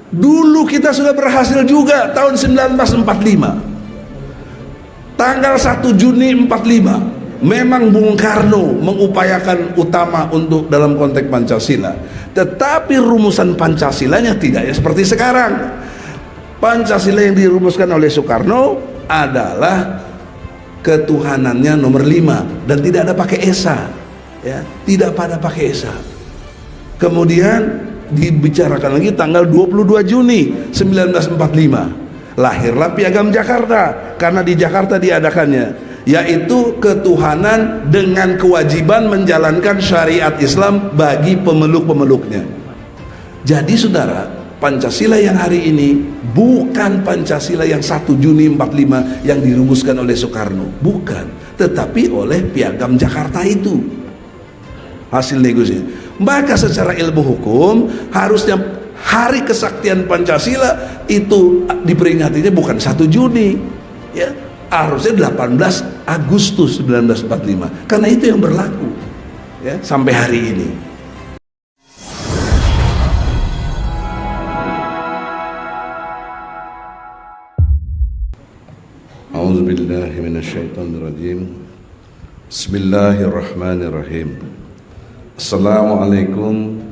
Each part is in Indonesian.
Dulu kita sudah berhasil juga tahun 1945. Tanggal 1 Juni 45 memang Bung Karno mengupayakan utama untuk dalam konteks Pancasila, tetapi rumusan Pancasilanya tidak ya seperti sekarang. Pancasila yang dirumuskan oleh Soekarno adalah ketuhanannya nomor 5 dan tidak ada pakai esa, ya, tidak pada pakai esa. Kemudian dibicarakan lagi tanggal 22 Juni 1945 lahirlah Piagam Jakarta, karena di Jakarta diadakannya, yaitu ketuhanan dengan kewajiban menjalankan syariat Islam bagi pemeluk-pemeluknya. Jadi saudara, Pancasila yang hari ini bukan Pancasila yang 1 Juni 45 yang dirumuskan oleh Soekarno, bukan, tetapi oleh Piagam Jakarta itu, hasil negosiasi. Maka secara ilmu hukum harusnya hari kesaktian Pancasila itu diperingatinya bukan 1 Juni, ya, harusnya 18 Agustus 1945, karena itu yang berlaku, ya, sampai hari ini. A'udzubillahi minasyaitonirrajim. Bismillahirrahmanirrahim. Assalamualaikum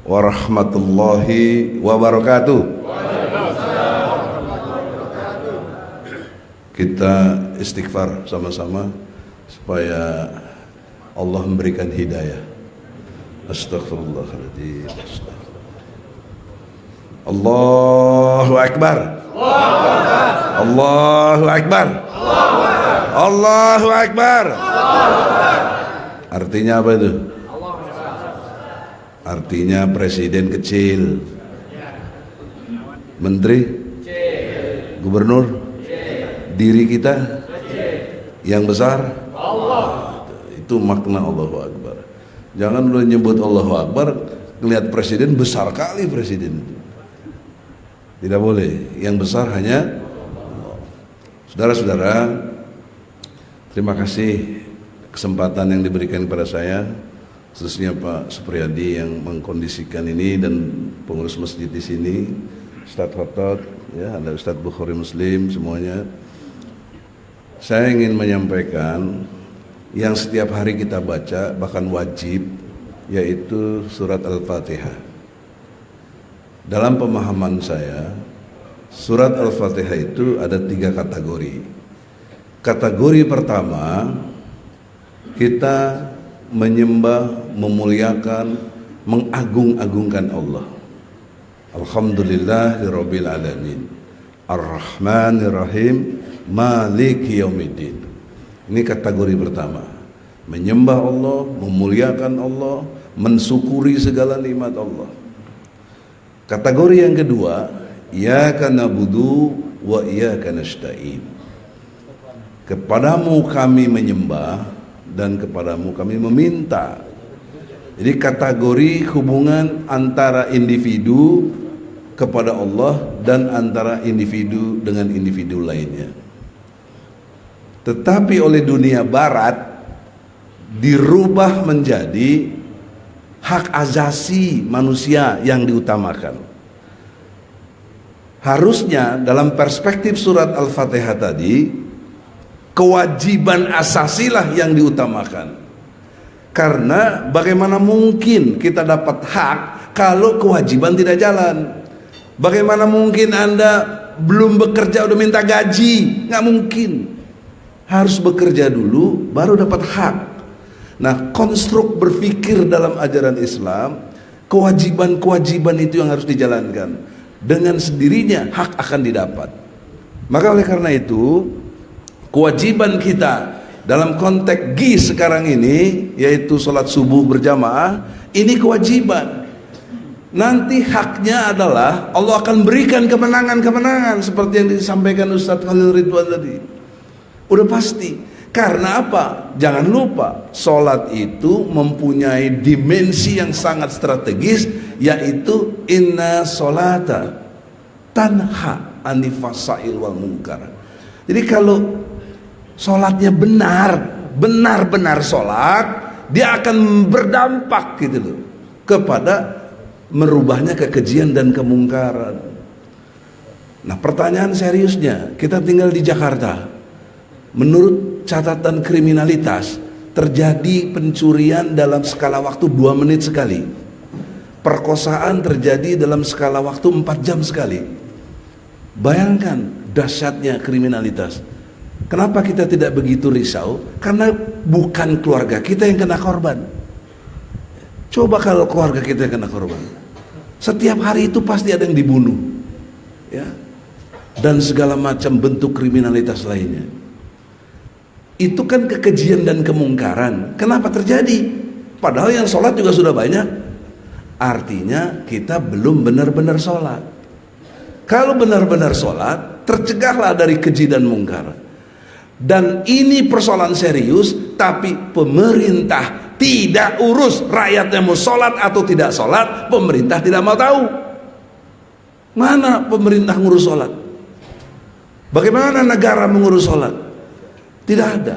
warahmatullahi wabarakatuh. Kita istighfar sama-sama supaya Allah memberikan hidayah. Astaghfirullahaladzim. Allahu Akbar. Allahu Akbar. Allahu Akbar. Artinya apa itu? Artinya presiden kecil, menteri, gubernur, diri kita yang besar. Itu makna Allahu Akbar. Jangan lu nyebut Allahu Akbar, lihat presiden besar kali presiden itu. Tidak boleh. Yang besar hanya Allah. Saudara-saudara, terima kasih kesempatan yang diberikan kepada saya, khususnya Pak Supriyadi yang mengkondisikan ini dan pengurus masjid di sini, Ustadz Khotot, ya, ada Ustadz Bukhari Muslim, semuanya. Saya ingin menyampaikan yang setiap hari kita baca, bahkan wajib, yaitu surat Al-Fatihah. Dalam pemahaman saya, surat Al-Fatihah itu ada 3 kategori. Kategori pertama, kita menyembah, memuliakan, mengagung-agungkan Allah. Alhamdulillahirabbil alamin, Ar-Rahmanir-Rahim, Maliki Yaumiddin. Ini kategori pertama. Menyembah Allah, memuliakan Allah, mensyukuri segala nikmat Allah. Kategori yang kedua, Iyyaka na'budu wa iyyaka nasta'in. Kepadamu kami menyembah dan kepadamu kami meminta. Jadi kategori hubungan antara individu kepada Allah dan antara individu dengan individu lainnya. Tetapi oleh dunia barat dirubah menjadi hak asasi manusia yang diutamakan. Harusnya dalam perspektif surat Al-Fatihah tadi, kewajiban asasilah yang diutamakan. Karena bagaimana mungkin kita dapat hak kalau kewajiban tidak jalan? Bagaimana mungkin Anda belum bekerja udah minta gaji? Nggak mungkin. Harus bekerja dulu baru dapat hak. Nah, konstruk berpikir dalam ajaran Islam, kewajiban-kewajiban itu yang harus dijalankan. Dengan sendirinya hak akan didapat. Maka oleh karena itu, kewajiban kita dalam konteks GIS sekarang ini, yaitu sholat subuh berjamaah, ini kewajiban. Nanti haknya adalah Allah akan berikan kemenangan-kemenangan seperti yang disampaikan Ustadz Khalil Ridwan tadi. Udah pasti. Karena apa? Jangan lupa, sholat itu mempunyai dimensi yang sangat strategis, yaitu inna sholata tanha anifasail wal munkar. Jadi kalau sholatnya benar-benar sholat, dia akan berdampak gitu loh kepada merubahnya kekejian dan kemungkaran. Nah, pertanyaan seriusnya, kita tinggal di Jakarta. Menurut catatan kriminalitas, terjadi pencurian dalam skala waktu 2 menit sekali. Perkosaan terjadi dalam skala waktu 4 jam sekali. Bayangkan dahsyatnya kriminalitas. Kenapa kita tidak begitu risau? Karena bukan keluarga kita yang kena korban. Coba kalau keluarga kita yang kena korban, setiap hari itu pasti ada yang dibunuh, ya, dan segala macam bentuk kriminalitas lainnya. Itu kan kekejian dan kemungkaran. Kenapa terjadi? Padahal yang sholat juga sudah banyak. Artinya kita belum benar-benar sholat. Kalau benar-benar sholat, tercegahlah dari keji dan mungkar. Dan ini persoalan serius, tapi pemerintah tidak urus. Rakyatnya mau sholat atau tidak sholat, pemerintah tidak mau tahu. Mana pemerintah ngurus sholat? Bagaimana negara mengurus sholat? Tidak ada.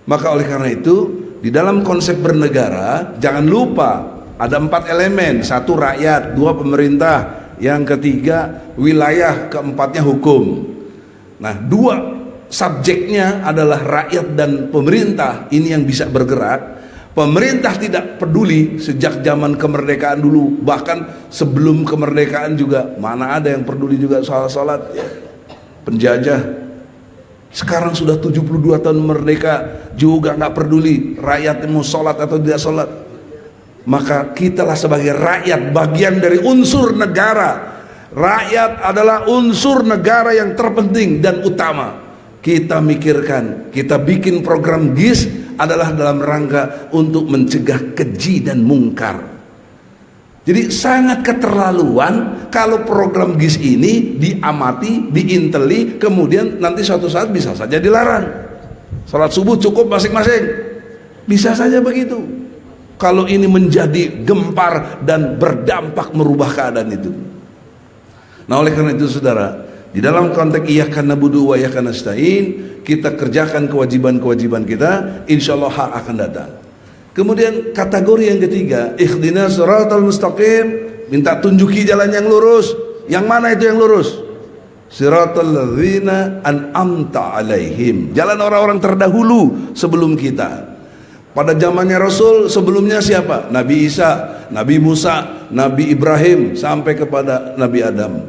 Maka oleh karena itu, di dalam konsep bernegara, jangan lupa ada 4 elemen. 1 rakyat, 2 pemerintah, yang ketiga wilayah, keempatnya hukum. Nah, 2 subjeknya adalah rakyat dan pemerintah. Ini yang bisa bergerak. Pemerintah tidak peduli sejak zaman kemerdekaan dulu, bahkan sebelum kemerdekaan juga. Mana ada yang peduli juga soal sholat? Penjajah. Sekarang sudah 72 tahun merdeka juga nggak peduli rakyat mau sholat atau tidak sholat. Maka kitalah sebagai rakyat bagian dari unsur negara. Rakyat adalah unsur negara yang terpenting dan utama. Kita mikirkan, kita bikin program GIS adalah dalam rangka untuk mencegah keji dan mungkar. Jadi sangat keterlaluan kalau program GIS ini diamati, diinteli, kemudian nanti suatu saat bisa saja dilarang. Salat subuh cukup masing-masing, bisa saja begitu. Kalau ini menjadi gempar dan berdampak merubah keadaan itu. Nah, oleh karena itu saudara, di dalam konteks iyyaka na'budu wa iyyaka nasta'in, kita kerjakan kewajiban-kewajiban kita, insyaallah hak akan datang. Kemudian kategori yang ketiga, ihdinas siratal mustaqim, minta tunjuki jalan yang lurus. Yang mana itu yang lurus? Siratal ladzina an'amta alaihim, jalan orang-orang terdahulu sebelum kita. Pada zamannya Rasul, sebelumnya siapa? Nabi Isa, Nabi Musa, Nabi Ibrahim, sampai kepada Nabi Adam.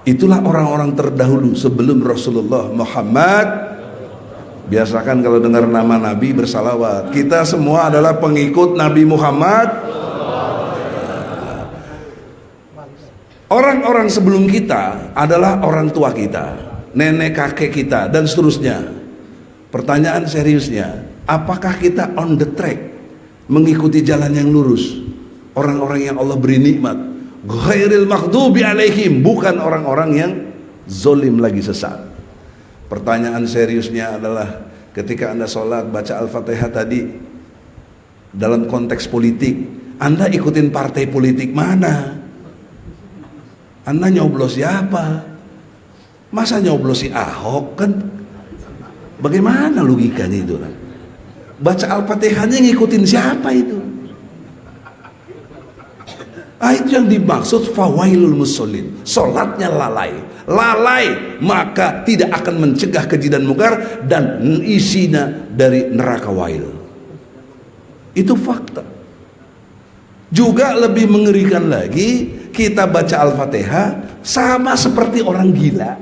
Itulah orang-orang terdahulu sebelum Rasulullah Muhammad. Biasakan kalau dengar nama Nabi bersalawat. Kita semua adalah pengikut Nabi Muhammad. Orang-orang sebelum kita adalah orang tua kita, nenek kakek kita, dan seterusnya. Pertanyaan seriusnya, apakah kita on the track mengikuti jalan yang lurus? Orang-orang yang Allah beri nikmat, ghairil maghdubi alaihim, bukan orang-orang yang zolim lagi sesat. Pertanyaan seriusnya adalah, ketika Anda sholat baca Al-Fatihah tadi dalam konteks politik, Anda ikutin partai politik mana? Anda nyoblos siapa? Masa nyoblos si Ahok? Kan bagaimana logikanya itu kan? Baca Al-Fatihahnya ngikutin siapa itu? Itu yang dimaksud fawailul musallin, sholatnya lalai, maka tidak akan mencegah keji dan mungkar dan isinya dari neraka wail. Itu fakta. Juga lebih mengerikan lagi, kita baca Al-Fatihah sama seperti orang gila,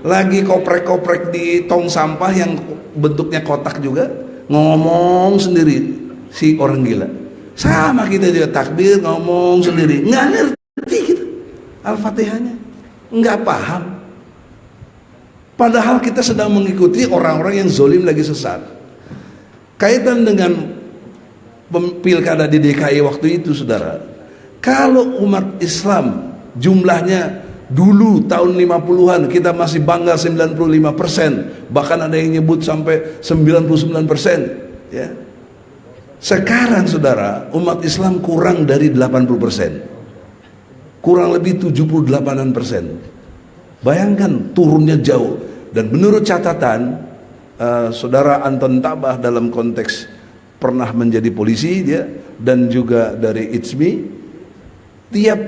lagi koprek-koprek di tong sampah yang bentuknya kotak juga, ngomong sendiri si orang gila. Sama kita juga takbir, ngomong sendiri, nggak ngerti kita Al-Fatihahnya, nggak paham. Padahal kita sedang mengikuti orang-orang yang zolim lagi sesat. Kaitan dengan pilkada di DKI waktu itu, saudara, kalau umat Islam jumlahnya dulu tahun 50-an kita masih bangga 95%, bahkan ada yang nyebut sampai 99%, ya. Sekarang saudara, umat Islam kurang dari 80%, kurang lebih 78%. Bayangkan turunnya jauh. Dan menurut catatan saudara Anton Tabah, dalam konteks pernah menjadi polisi dia, dan juga dari ITSMI, Tiap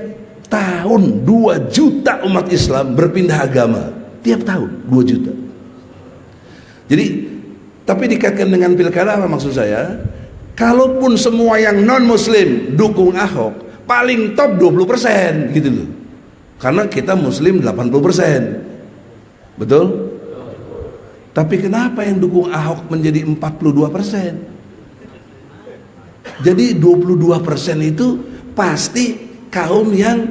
tahun 2 juta umat Islam berpindah agama. Tiap tahun 2 juta. Jadi, tapi dikaitkan dengan pilkada apa maksud saya? Kalaupun semua yang non muslim dukung Ahok, paling top 20% gitu loh. Karena kita muslim 80%. Betul? Tapi kenapa yang dukung Ahok menjadi 42%? Jadi 22% itu pasti kaum yang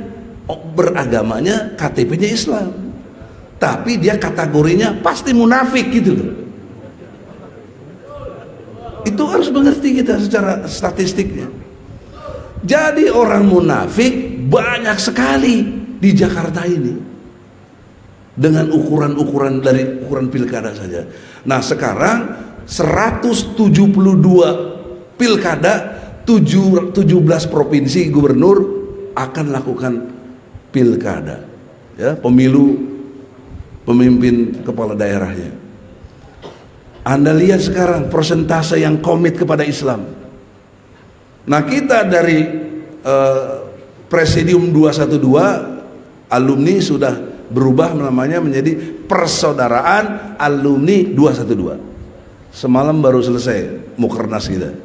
beragamanya KTP-nya Islam. Tapi dia kategorinya pasti munafik gitu loh. Itu harus mengerti kita secara statistiknya. Jadi orang munafik banyak sekali di Jakarta ini, dengan ukuran-ukuran dari ukuran pilkada saja. Nah sekarang 172 pilkada, 17 provinsi gubernur akan lakukan pilkada, ya, pemilu pemimpin kepala daerahnya. Anda lihat sekarang persentase yang komit kepada Islam. Nah kita dari Presidium 212 alumni sudah berubah namanya menjadi Persaudaraan Alumni 212. Semalam baru selesai mukernas kita.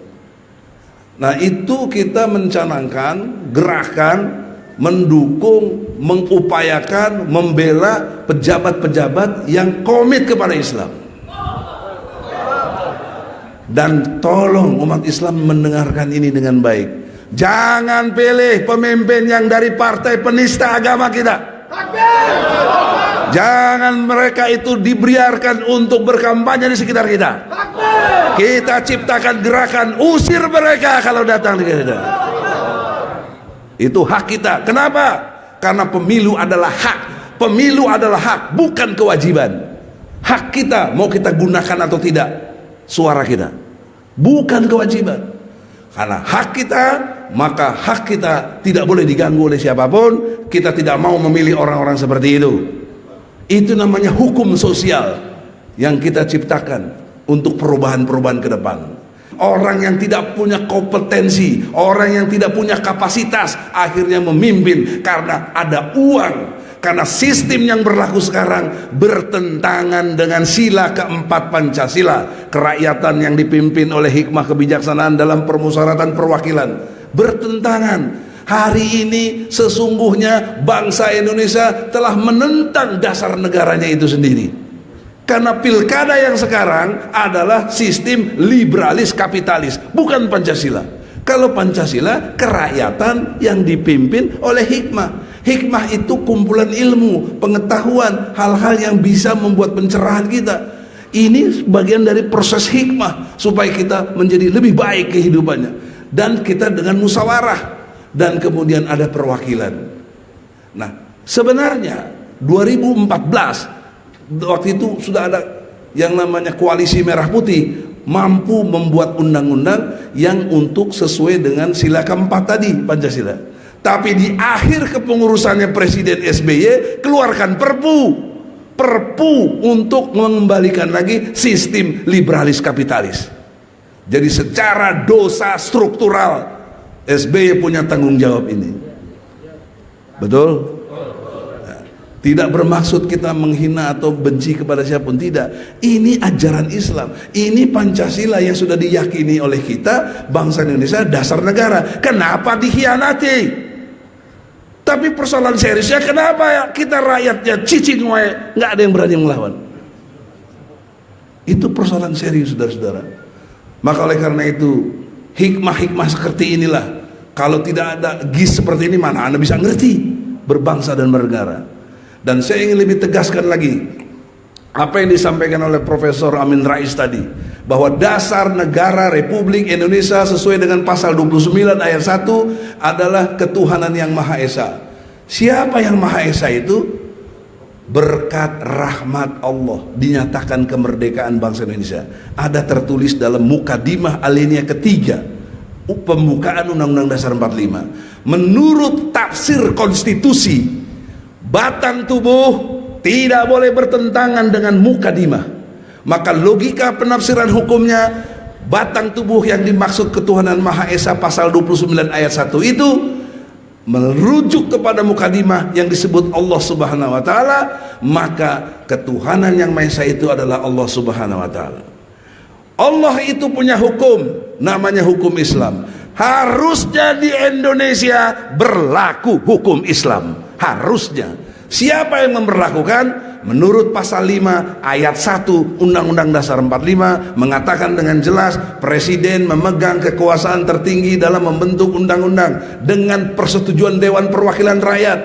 Nah itu kita mencanangkan gerakan mendukung, mengupayakan, membela pejabat-pejabat yang komit kepada Islam. Dan tolong umat Islam mendengarkan ini dengan baik. Jangan pilih pemimpin yang dari partai penista agama kita. Jangan mereka itu dibiarkan untuk berkampanye di sekitar kita. Kita ciptakan gerakan usir mereka kalau datang di kita. Itu hak kita. Kenapa? Karena pemilu adalah hak. Pemilu adalah hak, bukan kewajiban. Hak kita, mau kita gunakan atau tidak suara kita, bukan kewajiban. Karena hak kita, maka hak kita tidak boleh diganggu oleh siapapun. Kita tidak mau memilih orang-orang seperti itu. Itu namanya hukum sosial yang kita ciptakan untuk perubahan-perubahan ke depan. Orang yang tidak punya kompetensi, orang yang tidak punya kapasitas, akhirnya memimpin karena ada uang. Karena sistem yang berlaku sekarang bertentangan dengan sila keempat Pancasila, kerakyatan yang dipimpin oleh hikmah kebijaksanaan dalam permusyawaratan perwakilan. Bertentangan. Hari ini sesungguhnya bangsa Indonesia telah menentang dasar negaranya itu sendiri. Karena pilkada yang sekarang adalah sistem liberalis kapitalis, bukan Pancasila. Kalau Pancasila, kerakyatan yang dipimpin oleh hikmah. Hikmah itu kumpulan ilmu, pengetahuan, hal-hal yang bisa membuat pencerahan kita. Ini bagian dari proses hikmah supaya kita menjadi lebih baik kehidupannya. Dan kita dengan musyawarah, dan kemudian ada perwakilan. Nah, sebenarnya 2014 waktu itu sudah ada yang namanya koalisi merah putih, mampu membuat undang-undang yang untuk sesuai dengan sila keempat tadi Pancasila. Tapi di akhir kepengurusannya Presiden SBY keluarkan perpu untuk mengembalikan lagi sistem liberalis kapitalis. Jadi secara dosa struktural SBY punya tanggung jawab ini. Betul? Tidak bermaksud kita menghina atau benci kepada siapapun, tidak. Ini ajaran Islam, ini Pancasila yang sudah diyakini oleh kita, bangsa Indonesia, dasar negara. Kenapa dikhianati? Tapi persoalan seriusnya, kenapa ya kita rakyatnya cicing wae, nggak ada yang berani melawan? Itu persoalan serius, saudara-saudara. Maka oleh karena itu, hikmah-hikmah seperti inilah, kalau tidak ada GIS seperti ini, mana Anda bisa ngerti berbangsa dan bernegara. Dan saya ingin lebih tegaskan lagi apa yang disampaikan oleh Profesor Amin Rais tadi, bahwa dasar negara Republik Indonesia sesuai dengan pasal 29 ayat 1 adalah ketuhanan yang Maha Esa. Siapa yang Maha Esa itu? Berkat rahmat Allah dinyatakan kemerdekaan bangsa Indonesia. Ada tertulis dalam Mukadimah alinea ketiga pembukaan Undang-Undang Dasar 45. Menurut tafsir konstitusi, batang tubuh tidak boleh bertentangan dengan mukadimah. Maka logika penafsiran hukumnya, batang tubuh yang dimaksud ketuhanan Maha Esa pasal 29 ayat 1 itu merujuk kepada mukadimah yang disebut Allah Subhanahu wa taala, maka ketuhanan yang Maha Esa itu adalah Allah Subhanahu wa taala. Allah itu punya hukum, namanya hukum Islam. Harusnya di Indonesia berlaku hukum Islam, harusnya. Siapa yang memberlakukan? Menurut pasal 5 ayat 1 Undang-Undang Dasar 45 mengatakan dengan jelas, presiden memegang kekuasaan tertinggi dalam membentuk undang-undang dengan persetujuan Dewan Perwakilan Rakyat.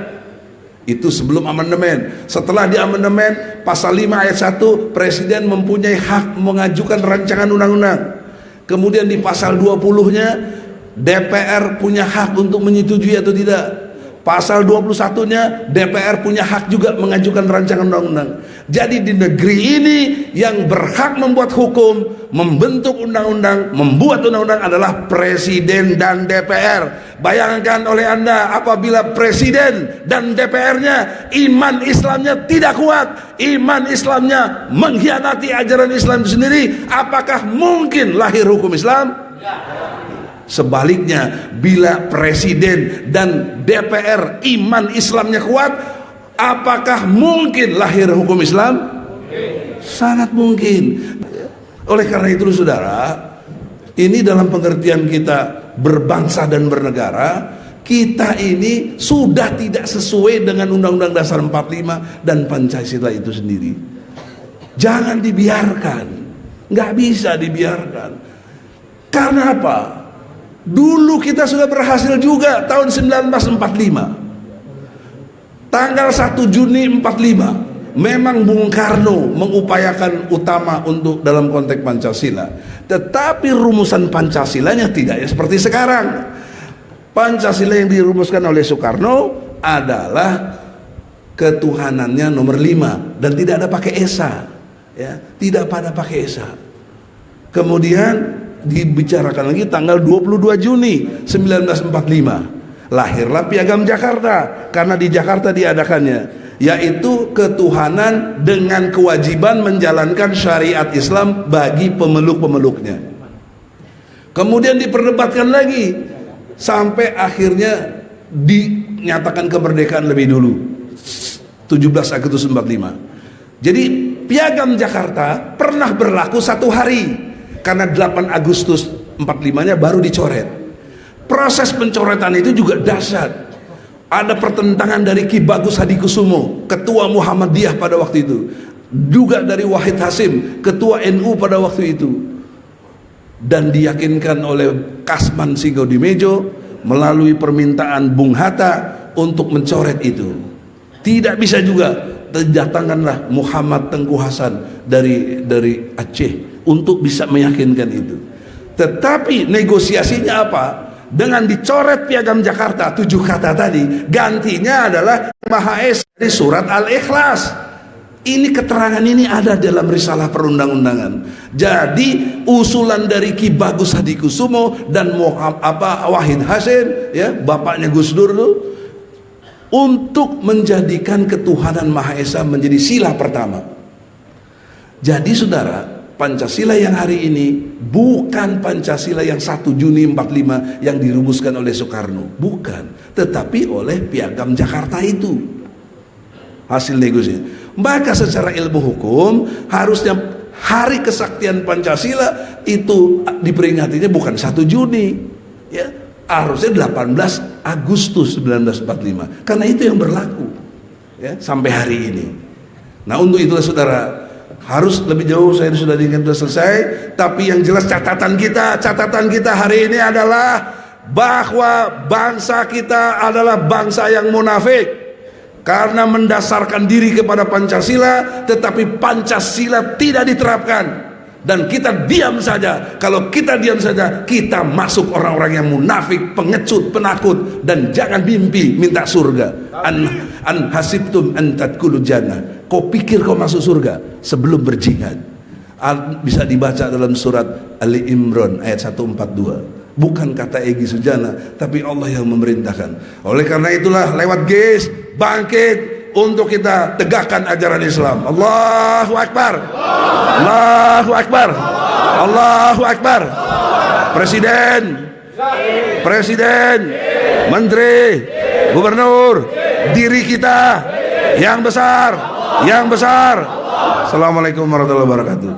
Itu sebelum amandemen. Setelah di amandemen pasal 5 ayat 1, presiden mempunyai hak mengajukan rancangan undang-undang. Kemudian di pasal 20-nya DPR punya hak untuk menyetujui atau tidak. Pasal 21-nya DPR punya hak juga mengajukan rancangan undang-undang. Jadi di negeri ini yang berhak membuat hukum, membentuk undang-undang, membuat undang-undang adalah presiden dan DPR. Bayangkan oleh Anda apabila presiden dan DPR-nya iman Islamnya tidak kuat, iman Islamnya mengkhianati ajaran Islam itu sendiri, apakah mungkin lahir hukum Islam? Sebaliknya, bila presiden dan DPR iman Islamnya kuat, apakah mungkin lahir hukum Islam? Sangat mungkin. Oleh karena itu saudara, ini dalam pengertian kita berbangsa dan bernegara, kita ini sudah tidak sesuai dengan Undang-Undang Dasar 45 dan Pancasila itu sendiri. Jangan dibiarkan, nggak bisa dibiarkan. Karena apa? Dulu kita sudah berhasil juga tahun 1945. Tanggal 1 Juni 45 memang Bung Karno mengupayakan utama untuk dalam konteks Pancasila. Tetapi rumusan Pancasilanya tidak seperti sekarang. Pancasila yang dirumuskan oleh Soekarno adalah ketuhanannya nomor 5 dan tidak ada pakai esa, ya, tidak pada pakai esa. Kemudian dibicarakan lagi tanggal 22 Juni 1945 lahirlah Piagam Jakarta, karena di Jakarta diadakannya, yaitu ketuhanan dengan kewajiban menjalankan syariat Islam bagi pemeluk-pemeluknya. Kemudian diperdebatkan lagi sampai akhirnya dinyatakan kemerdekaan lebih dulu 17 Agustus 45. Jadi Piagam Jakarta pernah berlaku 1 hari, karena 8 Agustus 45-nya baru dicoret. Proses pencoretan itu juga dahsyat. Ada pertentangan dari Ki Bagus Hadikusumo, ketua Muhammadiyah pada waktu itu, juga dari Wahid Hasim, ketua NU pada waktu itu, dan diyakinkan oleh Kasman Singodimejo melalui permintaan Bung Hatta untuk mencoret itu. Tidak bisa juga, datangkanlah Muhammad Tengku Hasan dari Aceh untuk bisa meyakinkan itu. Tetapi negosiasinya apa? Dengan dicoret Piagam Jakarta 7 kata tadi, gantinya adalah Maha Esa di surat Al-Ikhlas. Ini keterangan ini ada dalam risalah perundang-undangan. Jadi usulan dari Ki Bagus Hadikusumo dan Wahid Hasim, ya, bapaknya Gus Dur itu, untuk menjadikan ketuhanan Maha Esa menjadi sila pertama. Jadi saudara, Pancasila yang hari ini bukan Pancasila yang 1 Juni 45 yang dirumuskan oleh Soekarno, bukan, tetapi oleh Piagam Jakarta itu, hasil negosiasi. Maka secara ilmu hukum harusnya hari kesaktian Pancasila itu diperingatinya bukan 1 Juni, ya, harusnya 18 Agustus 1945, karena itu yang berlaku, ya, sampai hari ini. Nah, untuk itulah saudara, harus lebih jauh, saya sudah sudah selesai, tapi yang jelas catatan kita hari ini adalah bahwa bangsa kita adalah bangsa yang munafik karena mendasarkan diri kepada Pancasila, tetapi Pancasila tidak diterapkan, dan kita diam saja. Kalau kita diam saja, kita masuk orang-orang yang munafik, pengecut, penakut, dan jangan mimpi minta surga. An hasibtum an tadkhulul jannah. Kau pikir kau masuk surga sebelum berjihad? Bisa dibaca dalam surat Ali Imran ayat 142. Bukan kata Egy Sujana, tapi Allah yang memerintahkan. Oleh karena itulah lewat GIS bangkit untuk kita tegakkan ajaran Islam. Allahu Akbar, Allahu Akbar, Allahu Akbar. Presiden, Menteri, Gubernur, diri kita yang besar. Assalamualaikum warahmatullahi wabarakatuh.